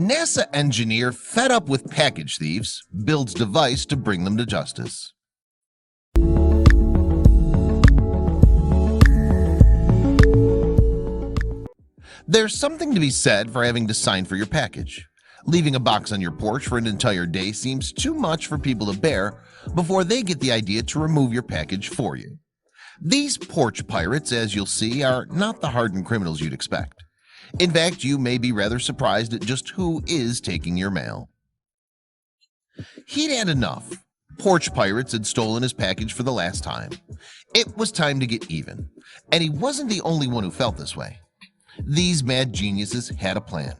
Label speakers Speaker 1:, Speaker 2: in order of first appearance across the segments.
Speaker 1: NASA engineer fed up with package thieves builds device to bring them to justice. There's something to be said for having to sign for your package. Leaving a box on your porch for an entire day seems too much for people to bear before they get the idea to remove your package for you. These porch pirates, as you'll see, are not the hardened criminals you'd expect. In fact, you may be rather surprised at just who is taking your mail. He'd had enough. Porch pirates had stolen his package for the last time. It was time to get even, and he wasn't the only one who felt this way. These mad geniuses had a plan,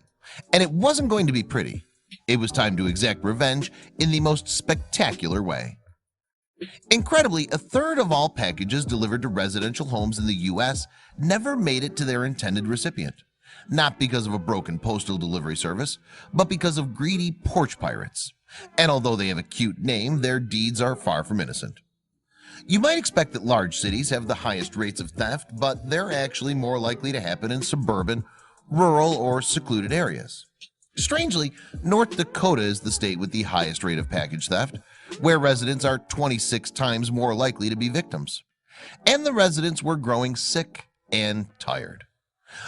Speaker 1: and it wasn't going to be pretty. It was time to exact revenge in the most spectacular way. Incredibly, a third of all packages delivered to residential homes in the US never made it to their intended recipient. Not because of a broken postal delivery service, but because of greedy porch pirates. And although they have a cute name, their deeds are far from innocent. You might expect that large cities have the highest rates of theft, but they're actually more likely to happen in suburban, rural, or secluded areas. Strangely, North Dakota is the state with the highest rate of package theft, where residents are 26 times more likely to be victims. And the residents were growing sick and tired.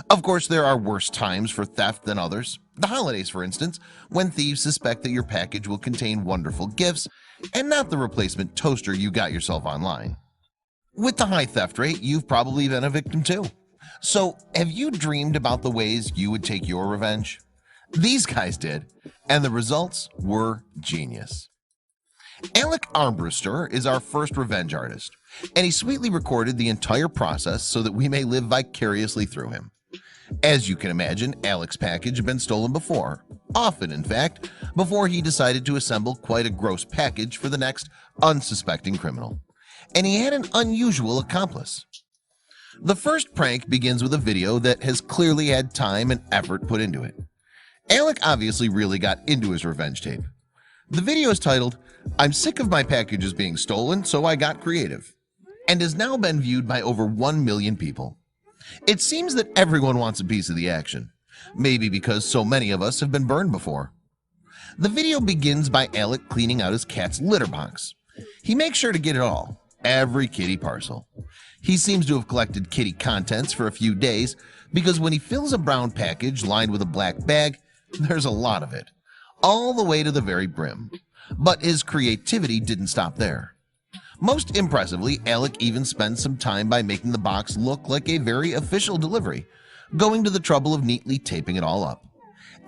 Speaker 1: Of course, there are worse times for theft than others. The holidays, for instance, when thieves suspect that your package will contain wonderful gifts and not the replacement toaster you got yourself online. With the high theft rate, you've probably been a victim too. So, have you dreamed about the ways you would take your revenge? These guys did, and the results were genius. Alec Armbruster is our first revenge artist, and he sweetly recorded the entire process so that we may live vicariously through him. As you can imagine, Alec's package had been stolen before, often in fact, before he decided to assemble quite a gross package for the next unsuspecting criminal. And he had an unusual accomplice. The first prank begins with a video that has clearly had time and effort put into it. Alec obviously really got into his revenge tape. The video is titled, "I'm sick of my packages being stolen, so I got creative," and has now been viewed by over 1 million people. It seems that everyone wants a piece of the action, maybe because so many of us have been burned before. The video begins by Alec cleaning out his cat's litter box. He makes sure to get it all, every kitty parcel. He seems to have collected kitty contents for a few days because when he fills a brown package lined with a black bag, there's a lot of it, all the way to the very brim. But his creativity didn't stop there. Most impressively, Alec even spends some time by making the box look like a very official delivery, going to the trouble of neatly taping it all up.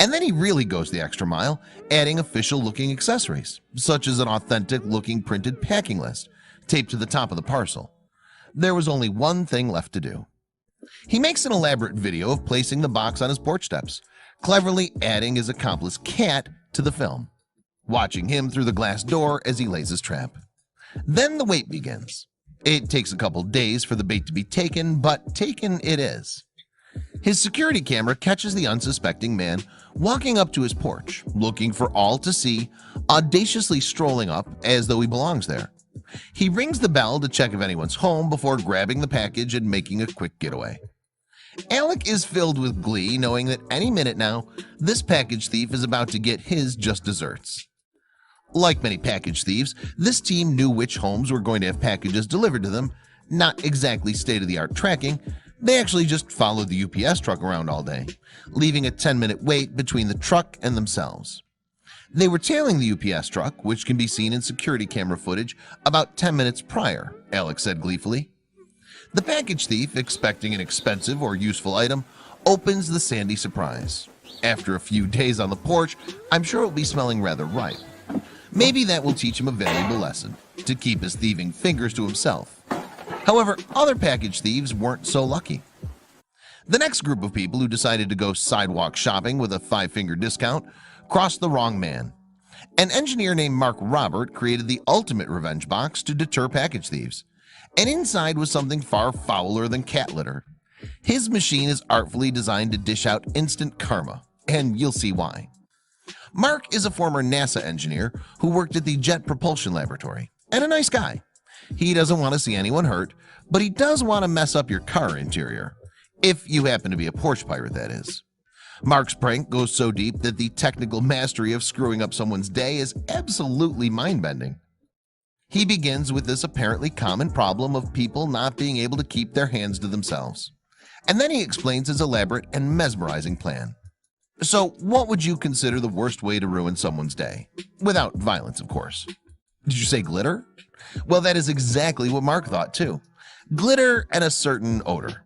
Speaker 1: And then he really goes the extra mile, adding official-looking accessories, such as an authentic-looking printed packing list, taped to the top of the parcel. There was only one thing left to do. He makes an elaborate video of placing the box on his porch steps, cleverly adding his accomplice cat to the film, watching him through the glass door as he lays his trap. Then the wait begins. It takes a couple days for the bait to be taken, but taken it is. His security camera catches the unsuspecting man walking up to his porch, looking for all to see, audaciously strolling up as though he belongs there. He rings the bell to check if anyone's home before grabbing the package and making a quick getaway. Alec is filled with glee knowing that any minute now, this package thief is about to get his just desserts. Like many package thieves, this team knew which homes were going to have packages delivered to them, not exactly state-of-the-art tracking. They actually just followed the UPS truck around all day, leaving a 10-minute wait between the truck and themselves. They were tailing the UPS truck, which can be seen in security camera footage about 10 minutes prior, Alec said gleefully. The package thief, expecting an expensive or useful item, opens the sandy surprise. After a few days on the porch, I'm sure it will be smelling rather ripe. Maybe that will teach him a valuable lesson, to keep his thieving fingers to himself. However, other package thieves weren't so lucky. The next group of people who decided to go sidewalk shopping with a 5-finger discount crossed the wrong man. An engineer named Mark Robert created the ultimate revenge box to deter package thieves, and inside was something far fouler than cat litter. His machine is artfully designed to dish out instant karma, and you'll see why. Mark is a former NASA engineer who worked at the Jet Propulsion Laboratory, and a nice guy. He doesn't want to see anyone hurt, but he does want to mess up your car interior, if you happen to be a porch pirate, that is. Mark's prank goes so deep that the technical mastery of screwing up someone's day is absolutely mind-bending. He begins with this apparently common problem of people not being able to keep their hands to themselves. And then he explains his elaborate and mesmerizing plan. So, what would you consider the worst way to ruin someone's day? Without violence, of course. Did you say glitter? Well, that is exactly what Mark thought too. Glitter and a certain odor.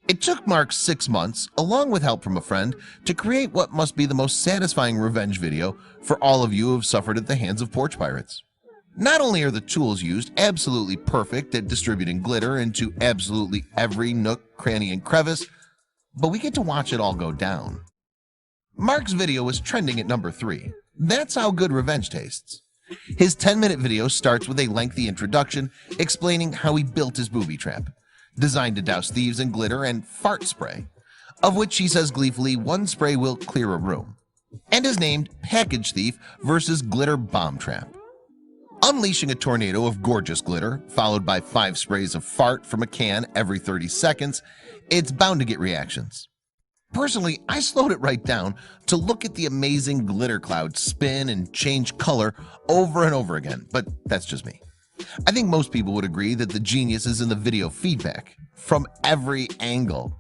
Speaker 1: It took Mark 6 months, along with help from a friend, to create what must be the most satisfying revenge video for all of you who have suffered at the hands of porch pirates. Not only are the tools used absolutely perfect at distributing glitter into absolutely every nook, cranny, and crevice, but we get to watch it all go down. Mark's video was trending at number 3. That's how good revenge tastes. His 10-minute video starts with a lengthy introduction explaining how he built his booby trap, designed to douse thieves in glitter and fart spray, of which he says gleefully one spray will clear a room, and is named Package Thief versus Glitter Bomb Trap. Unleashing a tornado of gorgeous glitter, followed by 5 sprays of fart from a can every 30 seconds, it's bound to get reactions. Personally, I slowed it right down to look at the amazing glitter cloud spin and change color over and over again, but that's just me. I think most people would agree that the genius is in the video feedback, from every angle.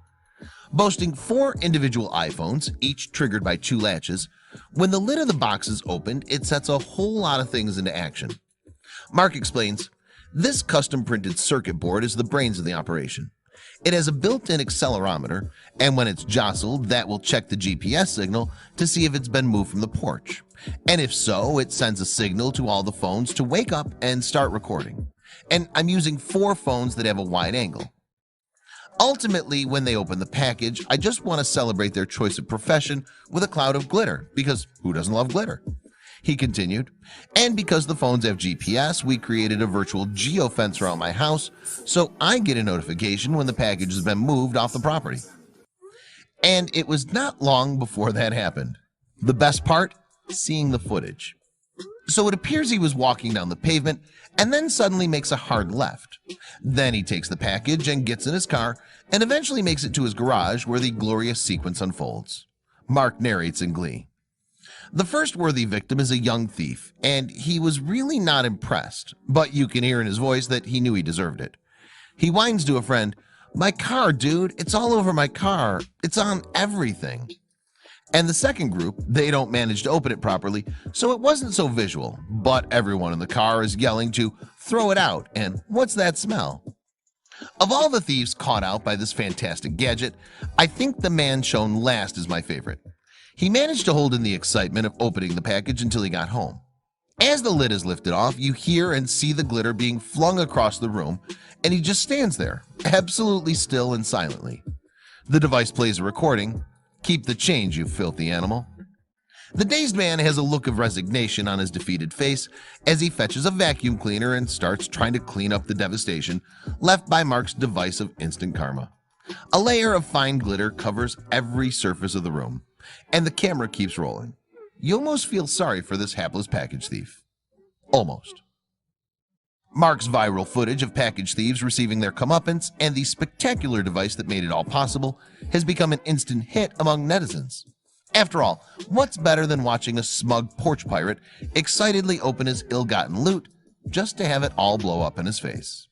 Speaker 1: Boasting 4 individual iPhones, each triggered by 2 latches, when the lid of the box is opened, it sets a whole lot of things into action. Mark explains, this custom printed circuit board is the brains of the operation. It has a built-in accelerometer, and when it's jostled, that will check the GPS signal to see if it's been moved from the porch. And if so, it sends a signal to all the phones to wake up and start recording. And I'm using 4 phones that have a wide angle. Ultimately, when they open the package, I just want to celebrate their choice of profession with a cloud of glitter, because who doesn't love glitter? He continued, and because the phones have GPS, we created a virtual geofence around my house, so I get a notification when the package has been moved off the property. And it was not long before that happened. The best part? Seeing the footage. So it appears he was walking down the pavement and then suddenly makes a hard left. Then he takes the package and gets in his car and eventually makes it to his garage where the glorious sequence unfolds. Mark narrates in glee. The first worthy victim is a young thief, and he was really not impressed, but you can hear in his voice that he knew he deserved it. He whines to a friend, "My car, dude, it's all over my car. It's on everything." And the second group, they don't manage to open it properly, so it wasn't so visual, but everyone in the car is yelling to throw it out, and what's that smell? Of all the thieves caught out by this fantastic gadget, I think the man shown last is my favorite. He managed to hold in the excitement of opening the package until he got home. As the lid is lifted off, you hear and see the glitter being flung across the room, and he just stands there, absolutely still and silently. The device plays a recording. "Keep the change, you filthy animal." The dazed man has a look of resignation on his defeated face as he fetches a vacuum cleaner and starts trying to clean up the devastation left by Mark's device of instant karma. A layer of fine glitter covers every surface of the room, and the camera keeps rolling. You almost feel sorry for this hapless package thief. Almost. Mark's viral footage of package thieves receiving their comeuppance and the spectacular device that made it all possible has become an instant hit among netizens. After all, what's better than watching a smug porch pirate excitedly open his ill-gotten loot just to have it all blow up in his face?